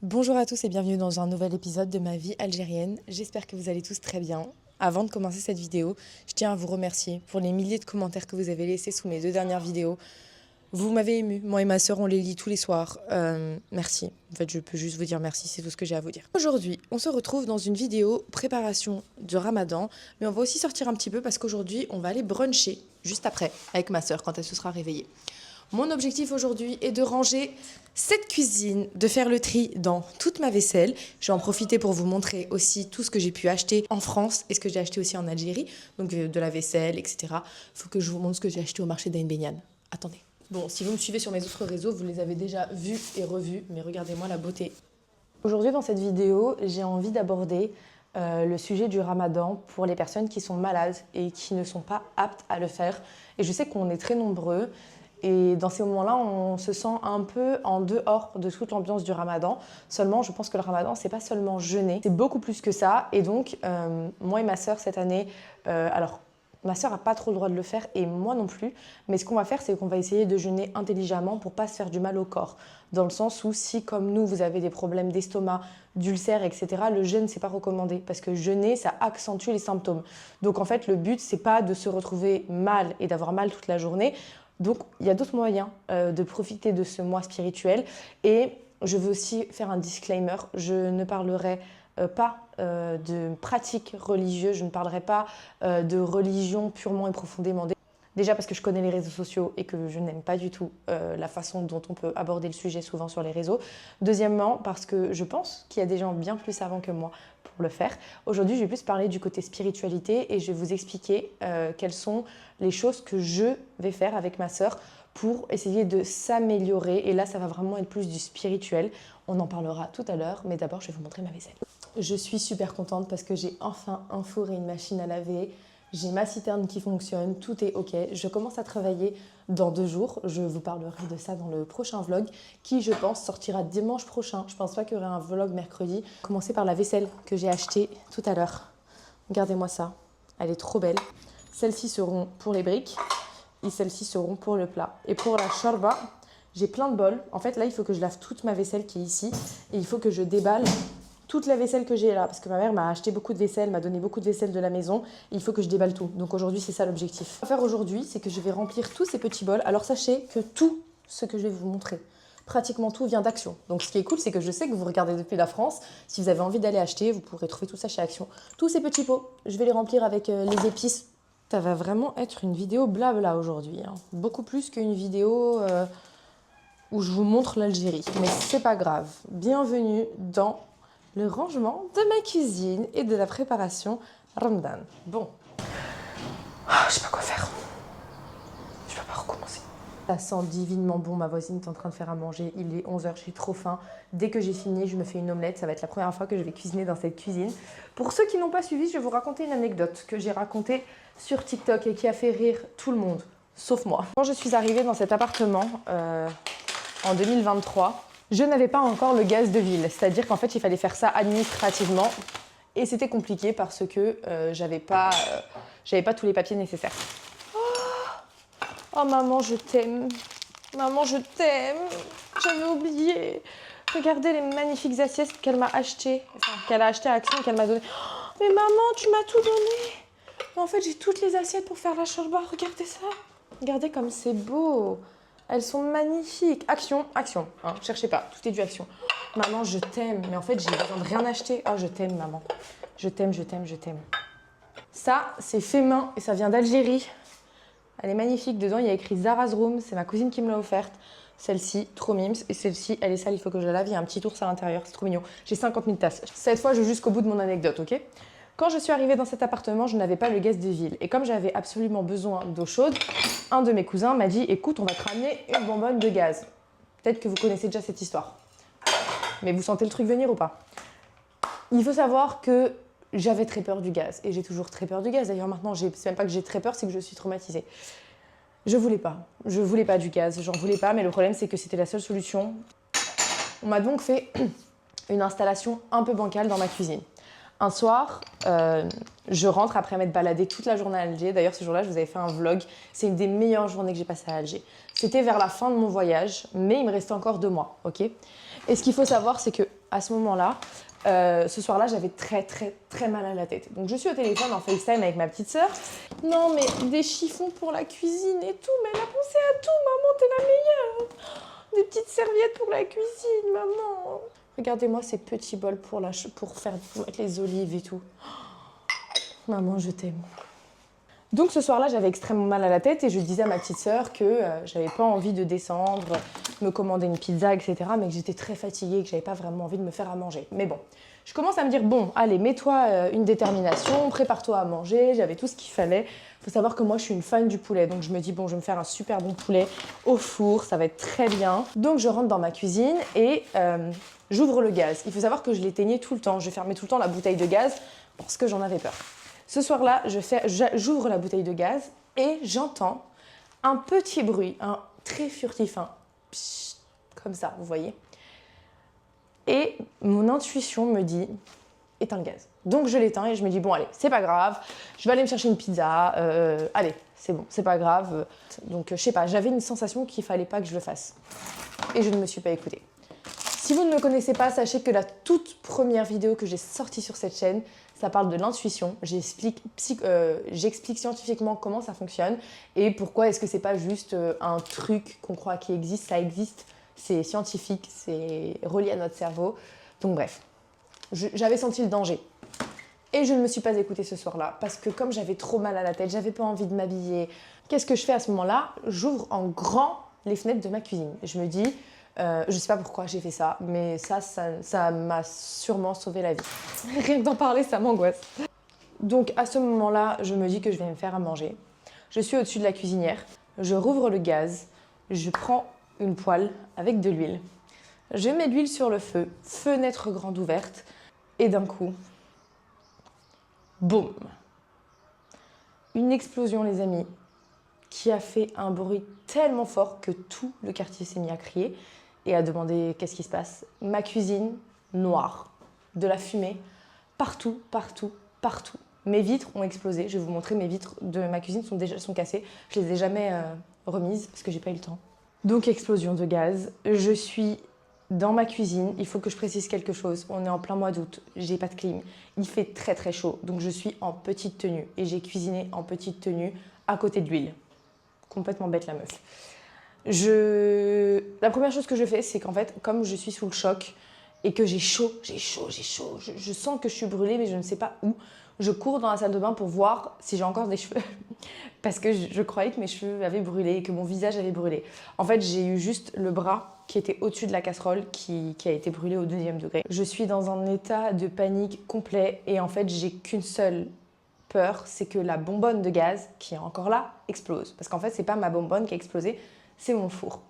Bonjour à tous et bienvenue dans un nouvel épisode de ma vie algérienne. J'espère que vous allez tous très bien. Avant de commencer cette vidéo, je tiens à vous remercier pour les milliers de commentaires que vous avez laissés sous mes 2 dernières vidéos. Vous m'avez ému, moi et ma sœur on les lit tous les soirs. Merci, en fait je peux juste vous dire merci, c'est tout ce que j'ai à vous dire. Aujourd'hui, on se retrouve dans une vidéo préparation de Ramadan, mais on va aussi sortir un petit peu parce qu'aujourd'hui on va aller bruncher juste après avec ma sœur quand elle se sera réveillée. Mon objectif aujourd'hui est de ranger cette cuisine, de faire le tri dans toute ma vaisselle. Je vais en profiter pour vous montrer aussi tout ce que j'ai pu acheter en France et ce que j'ai acheté aussi en Algérie. Donc de la vaisselle, etc. Il faut que je vous montre ce que j'ai acheté au marché d'Ain Benyan. Attendez. Bon, si vous me suivez sur mes autres réseaux, vous les avez déjà vus et revus, mais regardez-moi la beauté. Aujourd'hui, dans cette vidéo, j'ai envie d'aborder le sujet du Ramadan pour les personnes qui sont malades et qui ne sont pas aptes à le faire. Et je sais qu'on est très nombreux. Et dans ces moments-là, on se sent un peu en dehors de toute l'ambiance du Ramadan. Seulement, je pense que le Ramadan, c'est pas seulement jeûner, c'est beaucoup plus que ça. Et donc, moi et ma sœur cette année, alors ma sœur n'a pas trop le droit de le faire et moi non plus. Mais ce qu'on va faire, c'est qu'on va essayer de jeûner intelligemment pour pas se faire du mal au corps. Dans le sens où si, comme nous, vous avez des problèmes d'estomac, d'ulcères, etc., le jeûne, c'est pas recommandé parce que jeûner, ça accentue les symptômes. Donc en fait, le but, c'est pas de se retrouver mal et d'avoir mal toute la journée. Donc, il y a d'autres moyens de profiter de ce mois spirituel. Et je veux aussi faire un disclaimer. Je ne parlerai pas de pratiques religieuses. Je ne parlerai pas de religion purement et profondément. Déjà parce que je connais les réseaux sociaux et que je n'aime pas du tout la façon dont on peut aborder le sujet souvent sur les réseaux. Deuxièmement, parce que je pense qu'il y a des gens bien plus savants que moi pour le faire. Aujourd'hui, je vais plus parler du côté spiritualité et je vais vous expliquer quelles sont les choses que je vais faire avec ma sœur pour essayer de s'améliorer. Et là, ça va vraiment être plus du spirituel. On en parlera tout à l'heure, mais d'abord, je vais vous montrer ma vaisselle. Je suis super contente parce que j'ai enfin un four et une machine à laver. J'ai ma citerne qui fonctionne, tout est ok. Je commence à travailler dans 2 jours. Je vous parlerai de ça dans le prochain vlog qui, je pense, sortira dimanche prochain. Je pense pas qu'il y aura un vlog mercredi. Commencer par la vaisselle que j'ai achetée tout à l'heure. Regardez-moi ça. Elle est trop belle. Celles-ci seront pour les briques et celles-ci seront pour le plat. Et pour la shorba, j'ai plein de bols. En fait, là, il faut que je lave toute ma vaisselle qui est ici et il faut que je déballe toute la vaisselle que j'ai là, parce que ma mère m'a acheté beaucoup de vaisselle, m'a donné beaucoup de vaisselle de la maison, et il faut que je déballe tout. Donc aujourd'hui, c'est ça l'objectif. Ce qu'on va faire aujourd'hui, c'est que je vais remplir tous ces petits bols. Alors sachez que tout ce que je vais vous montrer, pratiquement tout vient d'Action. Donc ce qui est cool, c'est que je sais que vous regardez depuis la France. Si vous avez envie d'aller acheter, vous pourrez trouver tout ça chez Action. Tous ces petits pots, je vais les remplir avec les épices. Ça va vraiment être une vidéo blabla aujourd'hui, hein. Beaucoup plus qu'une vidéo où je vous montre l'Algérie. Mais c'est pas grave. Bienvenue dans le rangement de ma cuisine et de la préparation Ramadan. Bon, je sais pas quoi faire. Je peux pas recommencer. Ça sent divinement bon, ma voisine est en train de faire à manger. Il est 11h, j'ai trop faim. Dès que j'ai fini, je me fais une omelette. Ça va être la première fois que je vais cuisiner dans cette cuisine. Pour ceux qui n'ont pas suivi, je vais vous raconter une anecdote que j'ai racontée sur TikTok et qui a fait rire tout le monde, sauf moi. Quand je suis arrivée dans cet appartement en 2023, je n'avais pas encore le gaz de ville, c'est-à-dire qu'en fait, il fallait faire ça administrativement et c'était compliqué parce que j'avais pas tous les papiers nécessaires. Oh maman, je t'aime. Maman, je t'aime. J'avais oublié. Regardez les magnifiques assiettes qu'elle m'a achetées, enfin qu'elle a achetées à Action, qu'elle m'a donné. Oh, mais maman, tu m'as tout donné. Mais en fait, j'ai toutes les assiettes pour faire la shorba. Regardez ça. Regardez comme c'est beau. Elles sont magnifiques. Action, Action. Hein, cherchez pas, tout est du Action. Maman, je t'aime. Mais en fait, j'ai besoin de rien acheter. Oh, je t'aime, maman. Je t'aime, je t'aime, je t'aime. Ça, c'est fait main et ça vient d'Algérie. Elle est magnifique. Dedans, il y a écrit Zara's Room. C'est ma cousine qui me l'a offerte. Celle-ci, trop mimes. Et celle-ci, elle est sale, il faut que je la lave. Il y a un petit ours à l'intérieur, c'est trop mignon. J'ai 50 000 tasses. Cette fois, je vais jusqu'au bout de mon anecdote, ok ? Quand je suis arrivée dans cet appartement, je n'avais pas le gaz de ville. Et comme j'avais absolument besoin d'eau chaude, un de mes cousins m'a dit « Écoute, on va te ramener une bonbonne de gaz. » Peut-être que vous connaissez déjà cette histoire. Mais vous sentez le truc venir ou pas ? Il faut savoir que j'avais très peur du gaz. Et j'ai toujours très peur du gaz. D'ailleurs, maintenant, c'est même pas que j'ai très peur, c'est que je suis traumatisée. Je voulais pas. Je voulais pas du gaz. J'en voulais pas, mais le problème, c'est que c'était la seule solution. On m'a donc fait une installation un peu bancale dans ma cuisine. Un soir, je rentre après m'être baladée toute la journée à Alger. D'ailleurs, ce jour-là, je vous avais fait un vlog. C'est une des meilleures journées que j'ai passées à Alger. C'était vers la fin de mon voyage, mais il me restait encore 2 mois, ok ? Et ce qu'il faut savoir, c'est que à ce moment-là, ce soir-là, j'avais très mal à la tête. Donc je suis au téléphone en FaceTime avec ma petite sœur. Non mais des chiffons pour la cuisine et tout, mais elle a pensé à tout, maman, t'es la meilleure. Des petites serviettes pour la cuisine, maman. Regardez-moi ces petits bols pour mettre les olives et tout. Maman, je t'aime. Donc ce soir-là, j'avais extrêmement mal à la tête et je disais à ma petite sœur que j'avais pas envie de descendre, me commander une pizza, etc. Mais que j'étais très fatiguée, que j'avais pas vraiment envie de me faire à manger. Mais bon, je commence à me dire, bon, allez, mets-toi une détermination, prépare-toi à manger, j'avais tout ce qu'il fallait. Il faut savoir que moi, je suis une fan du poulet. Donc je me dis, bon, je vais me faire un super bon poulet au four, ça va être très bien. Donc je rentre dans ma cuisine et j'ouvre le gaz. Il faut savoir que je l'éteignais tout le temps. Je fermais tout le temps la bouteille de gaz parce que j'en avais peur. Ce soir-là, j'ouvre la bouteille de gaz et j'entends un petit bruit, un très furtif, un pssst, comme ça, vous voyez. Et mon intuition me dit, éteins le gaz. Donc je l'éteins et je me dis, bon allez, c'est pas grave, je vais aller me chercher une pizza, allez, c'est bon, c'est pas grave. Donc je sais pas, j'avais une sensation qu'il fallait pas que je le fasse. Et je ne me suis pas écoutée. Si vous ne me connaissez pas, sachez que la toute première vidéo que j'ai sortie sur cette chaîne, ça parle de l'intuition. J'explique scientifiquement comment ça fonctionne et pourquoi est-ce que c'est pas juste un truc qu'on croit qui existe. Ça existe, c'est scientifique, c'est relié à notre cerveau. Donc bref, j'avais senti le danger. Et je ne me suis pas écoutée ce soir-là parce que comme j'avais trop mal à la tête, j'avais pas envie de m'habiller. Qu'est-ce que je fais à ce moment-là? J'ouvre en grand les fenêtres de ma cuisine. Je me dis... je sais pas pourquoi j'ai fait ça, mais ça m'a sûrement sauvé la vie. Rien que d'en parler, ça m'angoisse. Donc à ce moment-là, je me dis que je vais me faire à manger. Je suis au-dessus de la cuisinière, je rouvre le gaz, je prends une poêle avec de l'huile. Je mets de l'huile sur le feu, fenêtre grande ouverte, et d'un coup, boum! Une explosion, les amis, qui a fait un bruit tellement fort que tout le quartier s'est mis à crier et à demander qu'est-ce qui se passe. Ma cuisine, noire, de la fumée, partout, partout, partout. Mes vitres ont explosé. Je vais vous montrer, mes vitres de ma cuisine sont cassées. Je les ai jamais remises parce que j'ai pas eu le temps. Donc explosion de gaz. Je suis dans ma cuisine. Il faut que je précise quelque chose. On est en plein mois d'août. J'ai pas de clim. Il fait très chaud. Donc je suis en petite tenue et j'ai cuisiné en petite tenue à côté de l'huile. Complètement bête la meuf. La première chose que je fais, c'est qu'en fait, comme je suis sous le choc et que j'ai chaud, je sens que je suis brûlée, mais je ne sais pas où. Je cours dans la salle de bain pour voir si j'ai encore des cheveux. Parce que je croyais que mes cheveux avaient brûlé et que mon visage avait brûlé. En fait, j'ai eu juste le bras qui était au-dessus de la casserole qui a été brûlé au 2e degré. Je suis dans un état de panique complet et en fait, j'ai qu'une seule peur, c'est que la bonbonne de gaz, qui est encore là, explose. Parce qu'en fait, c'est pas ma bonbonne qui a explosé, c'est mon four.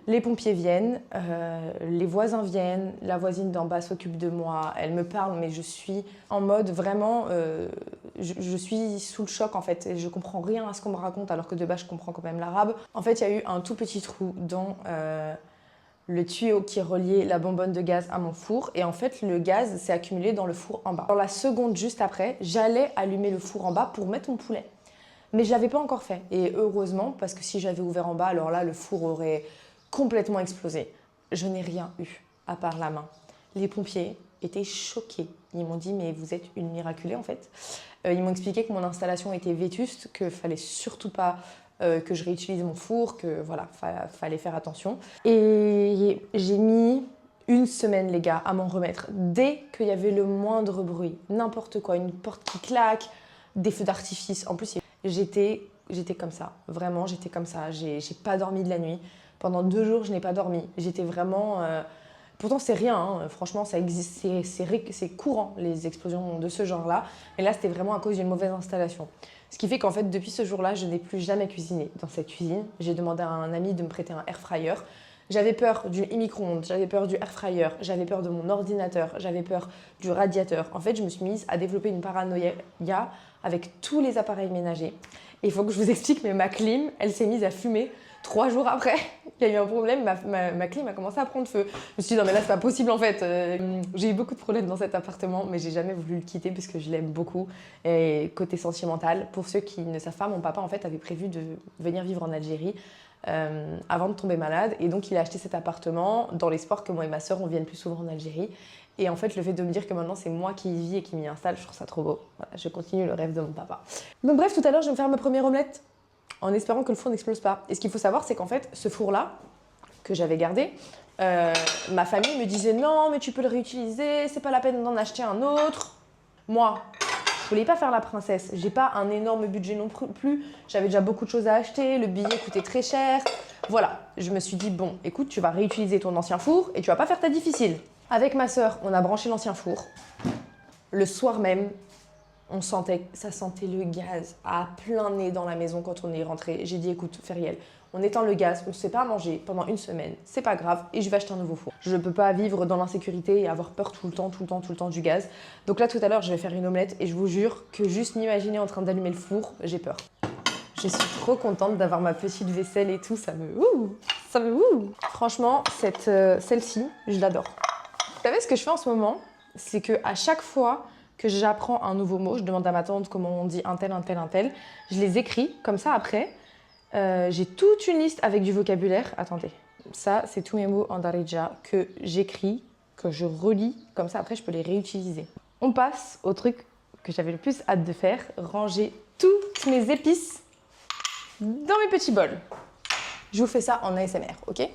Les pompiers viennent, les voisins viennent, la voisine d'en bas s'occupe de moi, elle me parle, mais je suis en mode vraiment... je suis sous le choc en fait, et je comprends rien à ce qu'on me raconte, alors que de base, je comprends quand même l'arabe. En fait, il y a eu un tout petit trou dans le tuyau qui reliait la bonbonne de gaz à mon four, et en fait, le gaz s'est accumulé dans le four en bas. Dans la seconde juste après, j'allais allumer le four en bas pour mettre mon poulet. Mais je ne l'avais pas encore fait. Et heureusement, parce que si j'avais ouvert en bas, alors là, le four aurait complètement explosé. Je n'ai rien eu, à part la main. Les pompiers étaient choqués. Ils m'ont dit, mais vous êtes une miraculée en fait. Ils m'ont expliqué que mon installation était vétuste, qu'il ne fallait surtout pas que je réutilise mon four, que voilà, fallait faire attention. Et j'ai mis une semaine, les gars, à m'en remettre. Dès qu'il y avait le moindre bruit, n'importe quoi, une porte qui claque, des feux d'artifice. En plus, j'étais comme ça, vraiment, j'étais comme ça. J'ai pas dormi de la nuit. Pendant 2 jours, je n'ai pas dormi. J'étais vraiment... Pourtant, c'est rien, hein. Franchement, ça existe, c'est courant, les explosions de ce genre-là. Mais là, c'était vraiment à cause d'une mauvaise installation. Ce qui fait qu'en fait, depuis ce jour-là, je n'ai plus jamais cuisiné dans cette cuisine. J'ai demandé à un ami de me prêter un air fryer. J'avais peur du micro-ondes, j'avais peur du air fryer, j'avais peur de mon ordinateur, j'avais peur du radiateur. En fait, je me suis mise à développer une paranoïa avec tous les appareils ménagers. Et il faut que je vous explique, mais ma clim, elle s'est mise à fumer 3 jours après. Il y a eu un problème, ma clim a commencé à prendre feu. Je me suis dit, non mais là, c'est pas possible en fait. J'ai eu beaucoup de problèmes dans cet appartement, mais j'ai jamais voulu le quitter parce que je l'aime beaucoup. Et côté sentimental, pour ceux qui ne savent pas, mon papa en fait avait prévu de venir vivre en Algérie avant de tomber malade. Et donc, il a acheté cet appartement dans l'espoir que moi et ma sœur, on vienne plus souvent en Algérie. Et en fait, le fait de me dire que maintenant, c'est moi qui y vis et qui m'y installe, je trouve ça trop beau. Voilà, je continue le rêve de mon papa. Donc bref, tout à l'heure, je vais me faire ma première omelette en espérant que le four n'explose pas. Et ce qu'il faut savoir, c'est qu'en fait, ce four-là, que j'avais gardé, ma famille me disait non, mais tu peux le réutiliser, c'est pas la peine d'en acheter un autre. Moi, je voulais pas faire la princesse. J'ai pas un énorme budget non plus. J'avais déjà beaucoup de choses à acheter. Le billet coûtait très cher. Voilà. Je me suis dit, bon, écoute, tu vas réutiliser ton ancien four et tu vas pas faire ta difficile. Avec ma sœur, on a branché l'ancien four. Le soir même, ça sentait le gaz à plein nez dans la maison quand on est rentré. J'ai dit, écoute, Feriel, on éteint le gaz, on ne sait pas manger pendant une semaine, c'est pas grave, et je vais acheter un nouveau four. Je ne peux pas vivre dans l'insécurité et avoir peur tout le temps du gaz. Donc là, tout à l'heure, je vais faire une omelette et je vous jure que juste m'imaginer en train d'allumer le four, j'ai peur. Je suis trop contente d'avoir ma petite vaisselle et tout, ça me Franchement, celle-ci, je l'adore. Vous savez ce que je fais en ce moment? C'est qu'à chaque fois que j'apprends un nouveau mot, je demande à ma tante comment on dit un tel, je les écris, comme ça après, j'ai toute une liste avec du vocabulaire. Attendez, ça c'est tous mes mots en darija que j'écris, que je relis, comme ça après je peux les réutiliser. On passe au truc que j'avais le plus hâte de faire, ranger toutes mes épices dans mes petits bols. Je vous fais ça en ASMR, ok?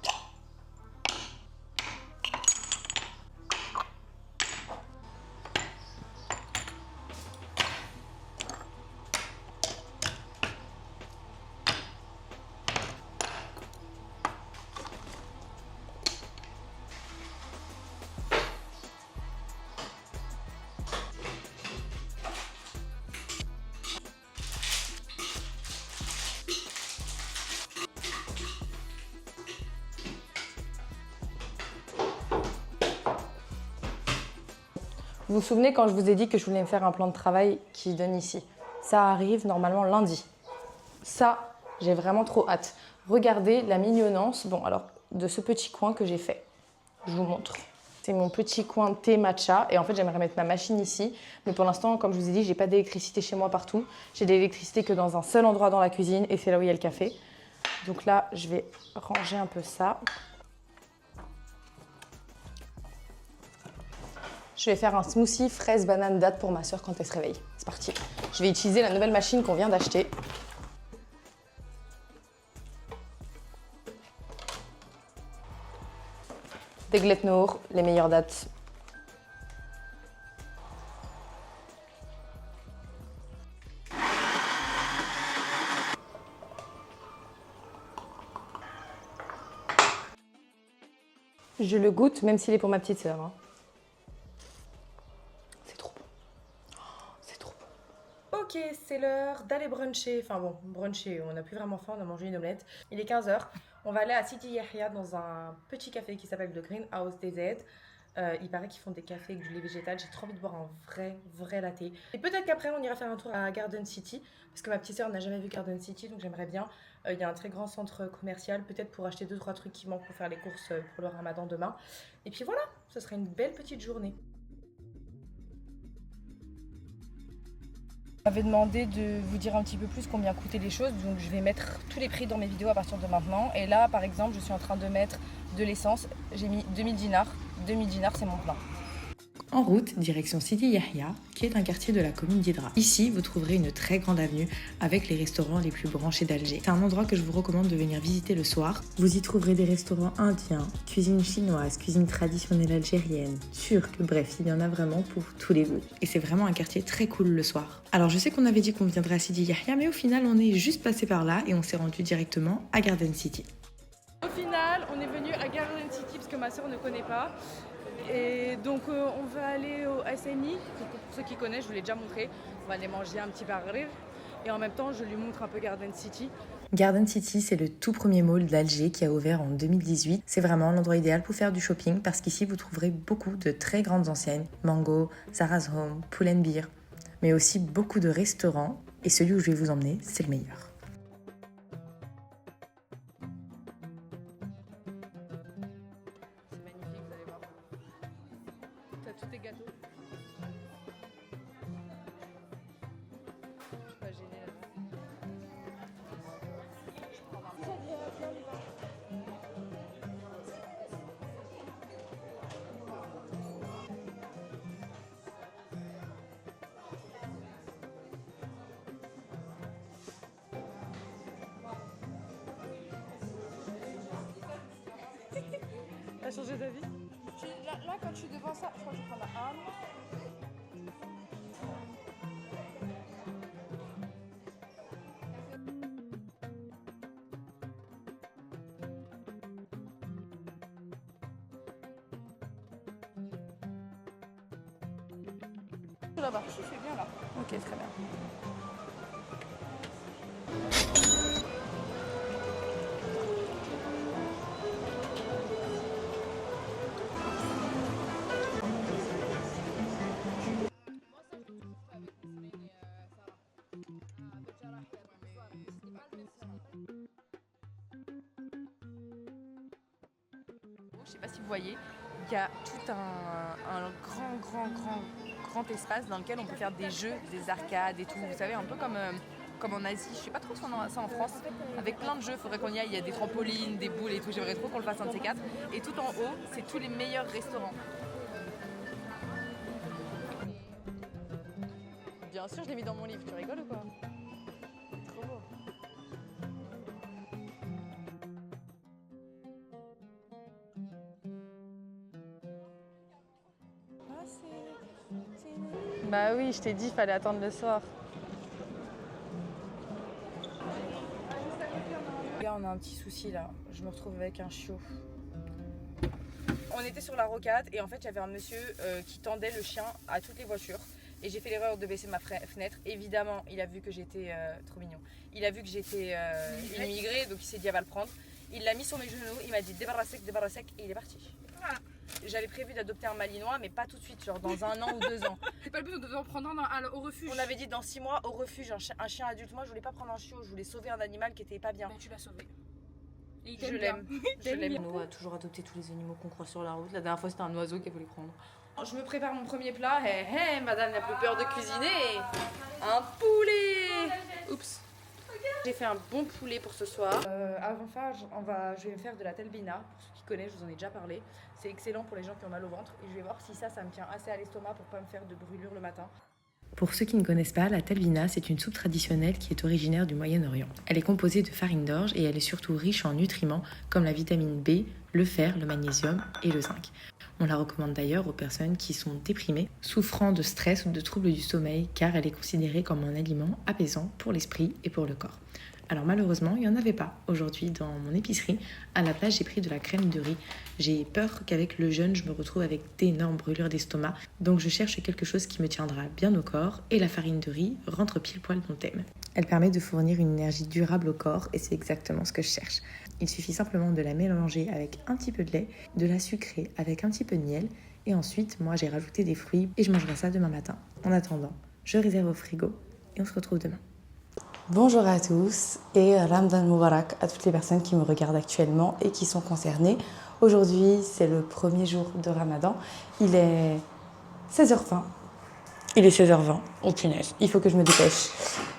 Vous vous souvenez quand je vous ai dit que je voulais me faire un plan de travail qui donne ici? Ça arrive normalement lundi. Ça, j'ai vraiment trop hâte. Regardez la mignonnance, bon alors, de ce petit coin que j'ai fait. Je vous montre. C'est mon petit coin thé matcha et en fait j'aimerais mettre ma machine ici. Mais pour l'instant, comme je vous ai dit, j'ai pas d'électricité chez moi partout. J'ai de l'électricité que dans un seul endroit dans la cuisine et c'est là où il y a le café. Donc là, je vais ranger un peu ça. Je vais faire un smoothie fraise banane date pour ma soeur quand elle se réveille. C'est parti. Je vais utiliser la nouvelle machine qu'on vient d'acheter. Deglet Nour, les meilleures dates. Je le goûte, même s'il est pour ma petite sœur. Hein. C'est trop bon. C'est trop bon. Ok, c'est l'heure d'aller bruncher. Enfin bon, bruncher, on n'a plus vraiment faim, on a mangé une omelette. Il est 15 h. On va aller à Sidi Yahya dans un petit café qui s'appelle The Greenhouse DZ. Il paraît qu'ils font des cafés avec du lait végétal. J'ai trop envie de boire un vrai latte. Et peut-être qu'après, on ira faire un tour à Garden City. Parce que ma petite sœur n'a jamais vu Garden City, donc j'aimerais bien. Il y a un très grand centre commercial, peut-être pour acheter 2-3 trucs qui manquent pour faire les courses pour le ramadan demain. Et puis voilà, ce sera une belle petite journée. J'avais demandé de vous dire un petit peu plus combien coûtaient les choses, donc je vais mettre tous les prix dans mes vidéos à partir de maintenant. Et là, par exemple, je suis en train de mettre de l'essence. J'ai mis 2000 dinars. 2000 dinars, c'est mon plein. En route, direction Sidi Yahya, qui est un quartier de la commune d'Hydra. Ici, vous trouverez une très grande avenue avec les restaurants les plus branchés d'Alger. C'est un endroit que je vous recommande de venir visiter le soir. Vous y trouverez des restaurants indiens, cuisine chinoise, cuisine traditionnelle algérienne, turque, bref, il y en a vraiment pour tous les goûts. Et c'est vraiment un quartier très cool le soir. Alors je sais qu'on avait dit qu'on viendrait à Sidi Yahya, mais au final, on est juste passé par là et on s'est rendu directement à Garden City. Au final, on est venu à Garden City parce que ma soeur ne connaît pas. Et donc on va aller au SNI, pour ceux qui connaissent, je vous l'ai déjà montré. On va aller manger un petit barrir et en même temps je lui montre un peu Garden City. Garden City, c'est le tout premier mall d'Alger qui a ouvert en 2018. C'est vraiment l'endroit idéal pour faire du shopping parce qu'ici vous trouverez beaucoup de très grandes enseignes, Mango, Zara's Home, Pull&Bear, mais aussi beaucoup de restaurants et celui où je vais vous emmener, c'est le meilleur. Tous tes gâteaux. Je suis pas gênée là. changé d'avis? Là, quand je suis devant ça, je crois que je vais prendre un. Là-bas. Je fais bien là. Ok, très bien. Je sais pas si vous voyez, il y a tout un grand espace dans lequel on peut faire des jeux, des arcades et tout. Vous savez, un peu comme en Asie. Je sais pas trop si on a ça en France. Avec plein de jeux, il faudrait qu'on y aille. Il y a des trampolines, des boules et tout. J'aimerais trop qu'on le fasse un de ces quatre. Et tout en haut, c'est tous les meilleurs restaurants. Bien sûr, je l'ai mis dans mon livre. Tu rigoles ou quoi? Trop beau. Bah oui, je t'ai dit, il fallait attendre le soir. Regarde, on a un petit souci là. Je me retrouve avec un chiot. On était sur la rocade et en fait, il y avait un monsieur qui tendait le chien à toutes les voitures. Et j'ai fait l'erreur de baisser ma fenêtre. Évidemment, il a vu que j'étais trop mignon. Il a vu que j'étais immigrée, donc il s'est dit, elle va le prendre. Il l'a mis sur mes genoux, il m'a dit débarrassek et il est parti. Voilà. J'avais prévu d'adopter un malinois, mais pas tout de suite, genre dans 1 an ou 2 ans. C'est pas le but, on devait en prendre un au refuge. On avait dit dans 6 mois au refuge, un chien adulte. Moi, je voulais pas prendre un chiot, je voulais sauver un animal qui était pas bien. Ben, tu l'as sauvé. Et Je l'aime. Je l'aime. On a toujours adopté tous les animaux qu'on croise sur la route. La dernière fois, c'était un oiseau qui a voulu prendre. Je me prépare mon premier plat. Hé, hé, madame n'a plus peur de cuisiner. Un poulet. Oups. J'ai fait un bon poulet pour ce soir. Avant ça, je vais me faire de la telbina. Pour ceux qui connaissent, je vous en ai déjà parlé. C'est excellent pour les gens qui ont mal au ventre. Et je vais voir si ça me tient assez à l'estomac pour pas me faire de brûlure le matin. Pour ceux qui ne connaissent pas, la telbina, c'est une soupe traditionnelle qui est originaire du Moyen-Orient. Elle est composée de farine d'orge et elle est surtout riche en nutriments comme la vitamine B, le fer, le magnésium et le zinc. On la recommande d'ailleurs aux personnes qui sont déprimées, souffrant de stress ou de troubles du sommeil, car elle est considérée comme un aliment apaisant pour l'esprit et pour le corps. Alors malheureusement, il n'y en avait pas aujourd'hui dans mon épicerie. À la place, j'ai pris de la crème de riz. J'ai peur qu'avec le jeûne, je me retrouve avec d'énormes brûlures d'estomac. Donc je cherche quelque chose qui me tiendra bien au corps et la farine de riz rentre pile poil dans le thème. Elle permet de fournir une énergie durable au corps et c'est exactement ce que je cherche. Il suffit simplement de la mélanger avec un petit peu de lait, de la sucrer avec un petit peu de miel et ensuite, moi j'ai rajouté des fruits et je mangerai ça demain matin. En attendant, je réserve au frigo et on se retrouve demain. Bonjour à tous et Ramadan Moubarak à toutes les personnes qui me regardent actuellement et qui sont concernées. Aujourd'hui, c'est le premier jour de Ramadan. Il est 16h20. Il est 16h20. Oh punaise, il faut que je me dépêche.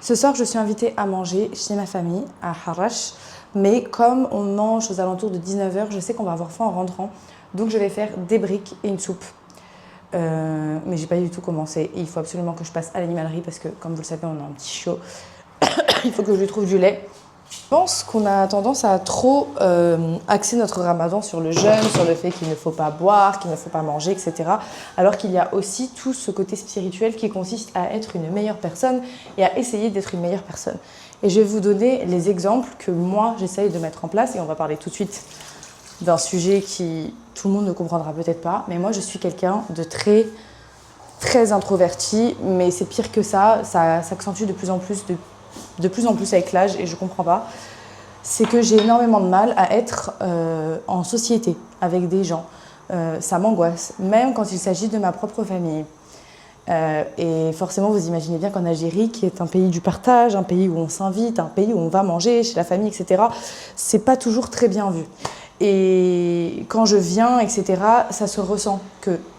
Ce soir, je suis invitée à manger chez ma famille à Harrach. Mais comme on mange aux alentours de 19h, je sais qu'on va avoir faim en rentrant. Donc je vais faire des briques et une soupe. Mais j'ai pas du tout commencé. Et il faut absolument que je passe à l'animalerie parce que, comme vous le savez, on a un petit chiot. Il faut que je lui trouve du lait. Je pense qu'on a tendance à trop axer notre ramadan sur le jeûne, sur le fait qu'il ne faut pas boire, qu'il ne faut pas manger, etc. Alors qu'il y a aussi tout ce côté spirituel qui consiste à être une meilleure personne et à essayer d'être une meilleure personne. Et je vais vous donner les exemples que moi, j'essaye de mettre en place. Et on va parler tout de suite d'un sujet qui tout le monde ne comprendra peut-être pas. Mais moi, je suis quelqu'un de très introverti. Mais c'est pire que ça s'accentue de plus en plus avec l'âge et je comprends pas, c'est que j'ai énormément de mal à être en société avec des gens. Ça m'angoisse, même quand il s'agit de ma propre famille. Et forcément, vous imaginez bien qu'en Algérie, qui est un pays du partage, un pays où on s'invite, un pays où on va manger chez la famille, etc., c'est pas toujours très bien vu. Et quand je viens, etc., ça se ressent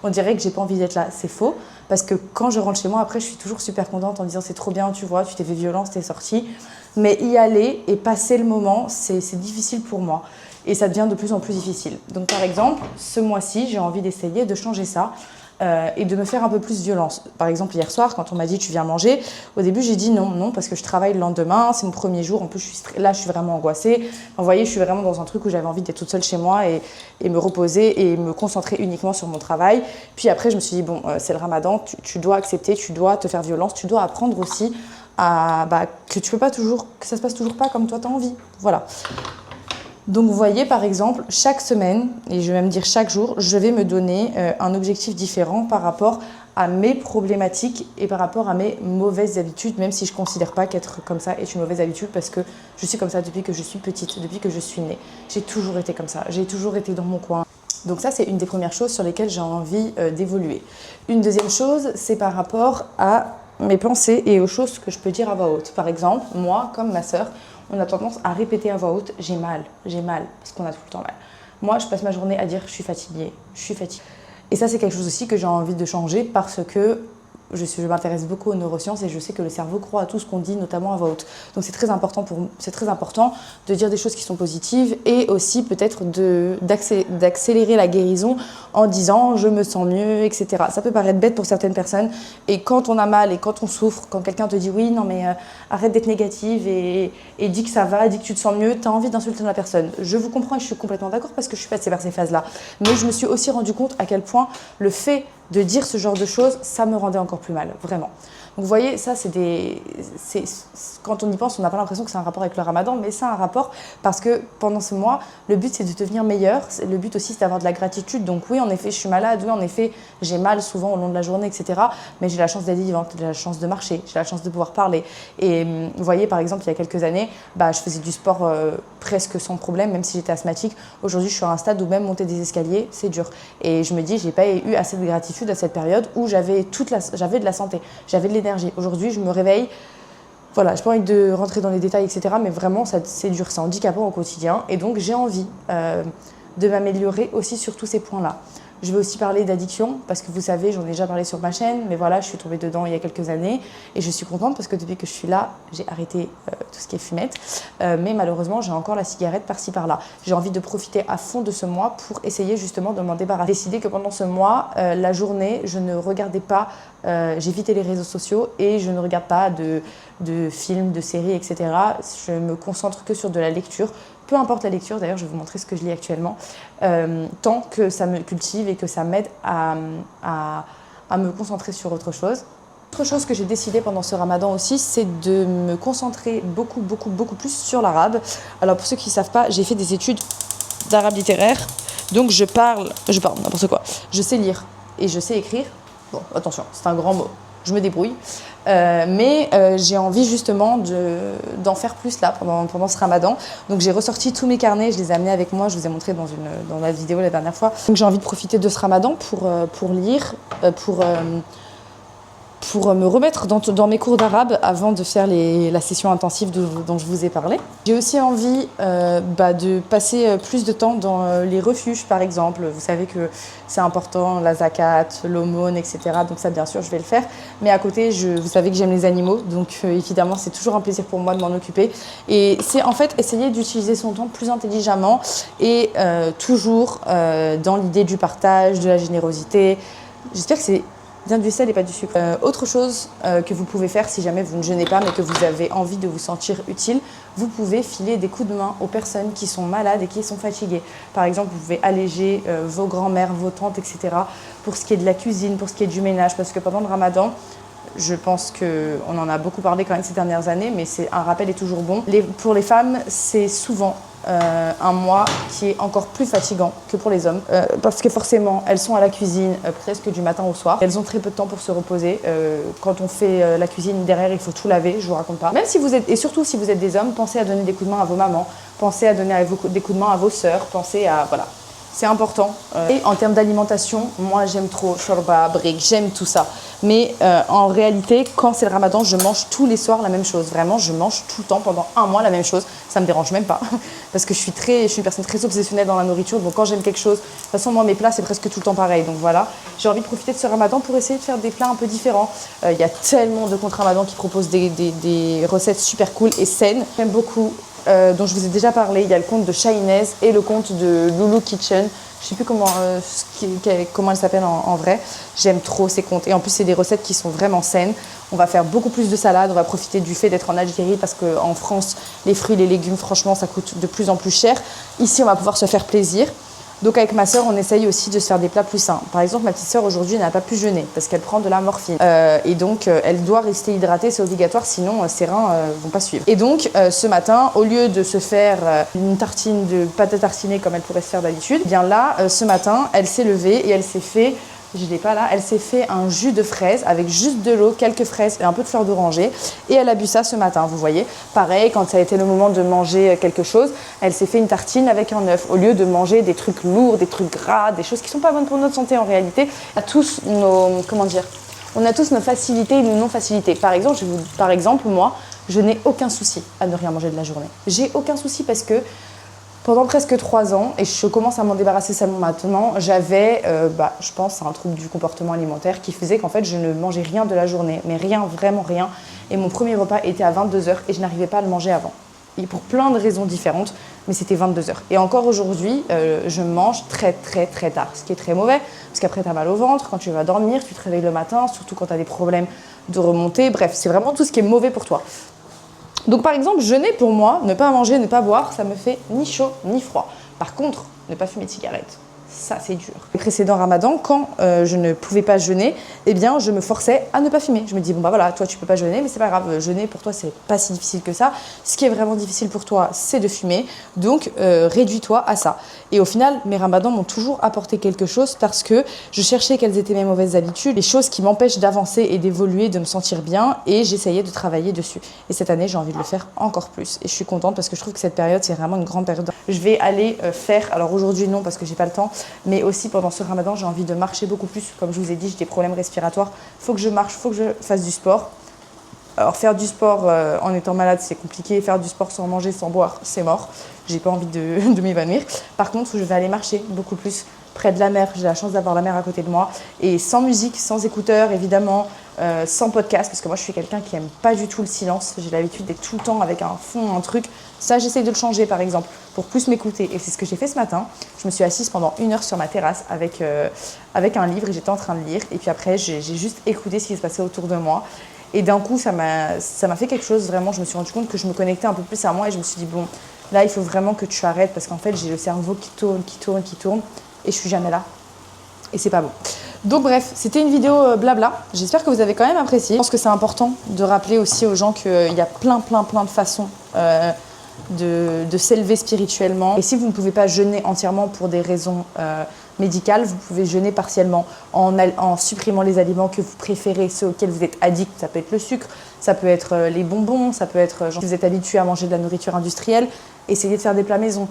on dirait que j'ai pas envie d'être là. C'est faux, parce que quand je rentre chez moi, après, je suis toujours super contente en disant c'est trop bien, tu vois, tu t'es fait violence, t'es sortie. Mais y aller et passer le moment, c'est difficile pour moi. Et ça devient de plus en plus difficile. Donc par exemple, ce mois-ci, j'ai envie d'essayer de changer ça. et de me faire un peu plus violence. Par exemple, hier soir, quand on m'a dit tu viens manger, au début j'ai dit non, parce que je travaille le lendemain, c'est mon premier jour, en plus je suis vraiment angoissée. Enfin, vous voyez, je suis vraiment dans un truc où j'avais envie d'être toute seule chez moi et me reposer et me concentrer uniquement sur mon travail. Puis après, je me suis dit, bon, c'est le ramadan, tu dois accepter, tu dois te faire violence, tu dois apprendre aussi que tu peux pas toujours, que ça se passe toujours pas comme toi tu as envie. Voilà. Donc vous voyez par exemple, chaque semaine, et je vais même dire chaque jour, je vais me donner un objectif différent par rapport à mes problématiques et par rapport à mes mauvaises habitudes, même si je ne considère pas qu'être comme ça est une mauvaise habitude parce que je suis comme ça depuis que je suis petite, depuis que je suis née. J'ai toujours été comme ça, j'ai toujours été dans mon coin. Donc ça, c'est une des premières choses sur lesquelles j'ai envie d'évoluer. Une deuxième chose, c'est par rapport à mes pensées et aux choses que je peux dire à voix haute. Par exemple, moi, comme ma sœur, on a tendance à répéter à voix haute « j'ai mal », parce qu'on a tout le temps mal. Moi, je passe ma journée à dire « je suis fatiguée ». Et ça, c'est quelque chose aussi que j'ai envie de changer parce que je m'intéresse beaucoup aux neurosciences et je sais que le cerveau croit à tout ce qu'on dit, notamment à voix haute. Donc c'est très important de dire des choses qui sont positives et aussi peut-être d'accélérer la guérison en disant je me sens mieux, etc. Ça peut paraître bête pour certaines personnes et quand on a mal et quand on souffre, quand quelqu'un te dit oui, non mais arrête d'être négative et dis que ça va, dis que tu te sens mieux, tu as envie d'insulter la personne. Je vous comprends et je suis complètement d'accord parce que je suis passée par ces phases-là. Mais je me suis aussi rendu compte à quel point le fait de dire ce genre de choses, ça me rendait encore plus mal, vraiment. Donc vous voyez, ça quand on y pense, on n'a pas l'impression que c'est un rapport avec le ramadan, mais c'est un rapport parce que pendant ce mois, le but c'est de devenir meilleur, le but aussi c'est d'avoir de la gratitude. Donc oui, en effet, je suis malade, oui, en effet, j'ai mal souvent au long de la journée, etc. Mais j'ai la chance d'être vivante, j'ai la chance de marcher, j'ai la chance de pouvoir parler. Et vous voyez, par exemple, il y a quelques années, je faisais du sport presque sans problème, même si j'étais asthmatique. Aujourd'hui, je suis à un stade où même monter des escaliers, c'est dur. Et je me dis, j'ai pas eu assez de gratitude à cette période où j'avais de la santé, j'avais de l'énergie. Aujourd'hui, je me réveille, voilà, je n'ai pas envie de rentrer dans les détails, etc. Mais vraiment, c'est dur, c'est handicapant au quotidien. Et donc, j'ai envie de m'améliorer aussi sur tous ces points-là. Je vais aussi parler d'addiction, parce que vous savez, j'en ai déjà parlé sur ma chaîne, mais voilà, je suis tombée dedans il y a quelques années. Et je suis contente parce que depuis que je suis là, j'ai arrêté tout ce qui est fumette. Mais malheureusement, j'ai encore la cigarette par-ci, par-là. J'ai envie de profiter à fond de ce mois pour essayer justement de m'en débarrasser. J'ai décidé que pendant ce mois, la journée, je ne regardais pas, j'évitais les réseaux sociaux et je ne regarde pas de films, de séries, etc. Je me concentre que sur de la lecture. Peu importe la lecture, d'ailleurs, je vais vous montrer ce que je lis actuellement, tant que ça me cultive et que ça m'aide à me concentrer sur autre chose. Autre chose que j'ai décidé pendant ce ramadan aussi, c'est de me concentrer beaucoup plus sur l'arabe. Alors pour ceux qui ne savent pas, j'ai fait des études d'arabe littéraire, donc je parle n'importe quoi. Je sais lire et je sais écrire. Bon, attention, c'est un grand mot, je me débrouille. Mais j'ai envie justement d'en faire plus là pendant ce ramadan. Donc j'ai ressorti tous mes carnets, je les ai amenés avec moi, je vous ai montré dans la vidéo la dernière fois. Donc j'ai envie de profiter de ce ramadan pour lire, pour me remettre dans mes cours d'arabe avant de faire la session intensive dont je vous ai parlé. J'ai aussi envie de passer plus de temps dans les refuges, par exemple. Vous savez que c'est important, la zakat, l'aumône, etc. Donc ça, bien sûr, je vais le faire. Mais à côté, vous savez que j'aime les animaux. Donc évidemment, c'est toujours un plaisir pour moi de m'en occuper. Et c'est en fait essayer d'utiliser son temps plus intelligemment et toujours dans l'idée du partage, de la générosité. J'espère que c'est bien du sel et pas du sucre. Autre chose que vous pouvez faire si jamais vous ne jeûnez pas mais que vous avez envie de vous sentir utile, vous pouvez filer des coups de main aux personnes qui sont malades et qui sont fatiguées. Par exemple, vous pouvez alléger vos grands-mères, vos tantes, etc. pour ce qui est de la cuisine, pour ce qui est du ménage, parce que pendant le ramadan, je pense qu'on en a beaucoup parlé quand même ces dernières années, mais un rappel est toujours bon. Pour les femmes, c'est souvent un mois qui est encore plus fatigant que pour les hommes parce que forcément elles sont à la cuisine presque du matin au soir, elles ont très peu de temps pour se reposer. Quand on fait la cuisine derrière, il faut tout laver, je vous raconte pas. Même si vous êtes, et surtout si vous êtes des hommes, pensez à donner des coups de main à vos mamans, pensez à donner des coups de main à vos sœurs, pensez à voilà. C'est important. Et en termes d'alimentation, moi j'aime trop shorba, brick, j'aime tout ça. Mais en réalité, quand c'est le ramadan, je mange tous les soirs la même chose. Vraiment, je mange tout le temps pendant un mois la même chose. Ça me dérange même pas. Parce que je suis une personne très obsessionnelle dans la nourriture. Donc quand j'aime quelque chose, de toute façon, moi mes plats, c'est presque tout le temps pareil. Donc voilà, j'ai envie de profiter de ce ramadan pour essayer de faire des plats un peu différents. Il y a tellement de comptes ramadan qui proposent des recettes super cool et saines. J'aime beaucoup. Dont je vous ai déjà parlé, il y a le compte de Shainez et le compte de Loulou Kitchen. Je sais plus comment elle s'appelle en vrai. J'aime trop ses comptes. Et en plus, c'est des recettes qui sont vraiment saines. On va faire beaucoup plus de salade. On va profiter du fait d'être en Algérie parce qu'en France, les fruits et les légumes, franchement, ça coûte de plus en plus cher. Ici, on va pouvoir se faire plaisir. Donc avec ma sœur, on essaye aussi de se faire des plats plus sains. Par exemple, ma petite sœur aujourd'hui n'a pas pu jeûner parce qu'elle prend de la morphine. Et donc, elle doit rester hydratée, c'est obligatoire, sinon ses reins vont pas suivre. Et donc, ce matin, au lieu de se faire une tartine de pâte à tartiner comme elle pourrait se faire d'habitude, bien là, ce matin, elle s'est levée et elle s'est fait... Je l'ai pas là, elle s'est fait un jus de fraise avec juste de l'eau, quelques fraises et un peu de fleur d'oranger. Et elle a bu ça ce matin, vous voyez. Pareil, quand ça a été le moment de manger quelque chose, elle s'est fait une tartine avec un œuf. Au lieu de manger des trucs lourds, des trucs gras, des choses qui sont pas bonnes pour notre santé en réalité. On a tous nos, on a tous nos facilités et nos non-facilités. Par exemple, moi, je n'ai aucun souci à ne rien manger de la journée. J'ai aucun souci parce que pendant presque 3 ans, et je commence à m'en débarrasser seulement maintenant, j'avais, je pense, un trouble du comportement alimentaire qui faisait qu'en fait, je ne mangeais rien de la journée, mais rien, vraiment rien. Et mon premier repas était à 22h et je n'arrivais pas à le manger avant. Et pour plein de raisons différentes, mais c'était 22h. Et encore aujourd'hui, je mange très, très, très tard, ce qui est très mauvais, parce qu'après, tu as mal au ventre, quand tu vas dormir, tu te réveilles le matin, surtout quand tu as des problèmes de remontée. Bref, c'est vraiment tout ce qui est mauvais pour toi. Donc par exemple, jeûner pour moi, ne pas manger, ne pas boire, ça me fait ni chaud ni froid. Par contre, ne pas fumer de cigarette, ça c'est dur. Le précédent ramadan, quand je ne pouvais pas jeûner, eh bien je me forçais à ne pas fumer. Je me dis, bon bah voilà, toi tu peux pas jeûner, mais c'est pas grave, jeûner pour toi c'est pas si difficile que ça. Ce qui est vraiment difficile pour toi, c'est de fumer, donc réduis-toi à ça. Et au final, mes ramadans m'ont toujours apporté quelque chose parce que je cherchais quelles étaient mes mauvaises habitudes, les choses qui m'empêchent d'avancer et d'évoluer, de me sentir bien, et j'essayais de travailler dessus. Et cette année, j'ai envie de le faire encore plus. Et je suis contente parce que je trouve que cette période, c'est vraiment une grande période. Je vais aller faire, alors aujourd'hui non parce que j'ai pas le temps, mais aussi pendant ce ramadan, j'ai envie de marcher beaucoup plus. Comme je vous ai dit, j'ai des problèmes respiratoires. Faut que je marche, faut que je fasse du sport. Alors faire du sport en étant malade, c'est compliqué. Faire du sport sans manger, sans boire, c'est mort. J'ai pas envie de m'évanouir. Par contre, je vais aller marcher beaucoup plus près de la mer. J'ai la chance d'avoir la mer à côté de moi. Et sans musique, sans écouteurs, évidemment, sans podcast. Parce que moi, je suis quelqu'un qui aime pas du tout le silence. J'ai l'habitude d'être tout le temps avec un fond, un truc. Ça, j'essaye de le changer, par exemple, pour plus m'écouter. Et c'est ce que j'ai fait ce matin. Je me suis assise pendant 1 heure sur ma terrasse avec un livre et j'étais en train de lire. Et puis après, j'ai juste écouté ce qui se passait autour de moi. Et d'un coup, ça m'a fait quelque chose, vraiment. Je me suis rendu compte que je me connectais un peu plus à moi et je me suis dit, bon, là, il faut vraiment que tu arrêtes parce qu'en fait, j'ai le cerveau qui tourne et je suis jamais là. Et c'est pas bon. Donc bref, c'était une vidéo blabla. J'espère que vous avez quand même apprécié. Je pense que c'est important de rappeler aussi aux gens qu'il y a plein de façons de s'élever spirituellement. Et si vous ne pouvez pas jeûner entièrement pour des raisons médicales, vous pouvez jeûner partiellement en supprimant les aliments que vous préférez, ceux auxquels vous êtes addict. Ça peut être le sucre, ça peut être les bonbons, ça peut être si vous êtes habitué à manger de la nourriture industrielle, essayez de faire des plats maison.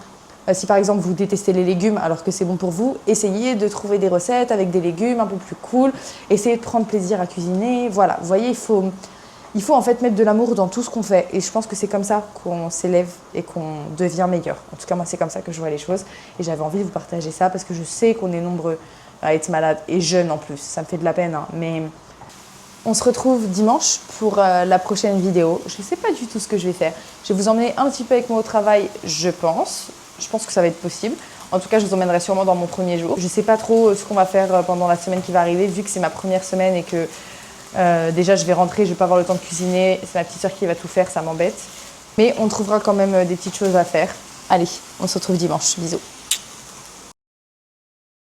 Si par exemple vous détestez les légumes alors que c'est bon pour vous, essayez de trouver des recettes avec des légumes un peu plus cool, essayez de prendre plaisir à cuisiner. Voilà, vous voyez, il faut en fait mettre de l'amour dans tout ce qu'on fait. Et je pense que c'est comme ça qu'on s'élève et qu'on devient meilleur. En tout cas, moi, c'est comme ça que je vois les choses. Et j'avais envie de vous partager ça parce que je sais qu'on est nombreux à être malades et jeunes en plus. Ça me fait de la peine, hein. Mais on se retrouve dimanche pour la prochaine vidéo. Je ne sais pas du tout ce que je vais faire. Je vais vous emmener un petit peu avec moi au travail, je pense. Je pense que ça va être possible. En tout cas, je vous emmènerai sûrement dans mon premier jour. Je ne sais pas trop ce qu'on va faire pendant la semaine qui va arriver, vu que c'est ma première semaine et que déjà je vais rentrer, je ne vais pas avoir le temps de cuisiner. C'est ma petite soeur qui va tout faire, ça m'embête. Mais on trouvera quand même des petites choses à faire. Allez, on se retrouve dimanche. Bisous.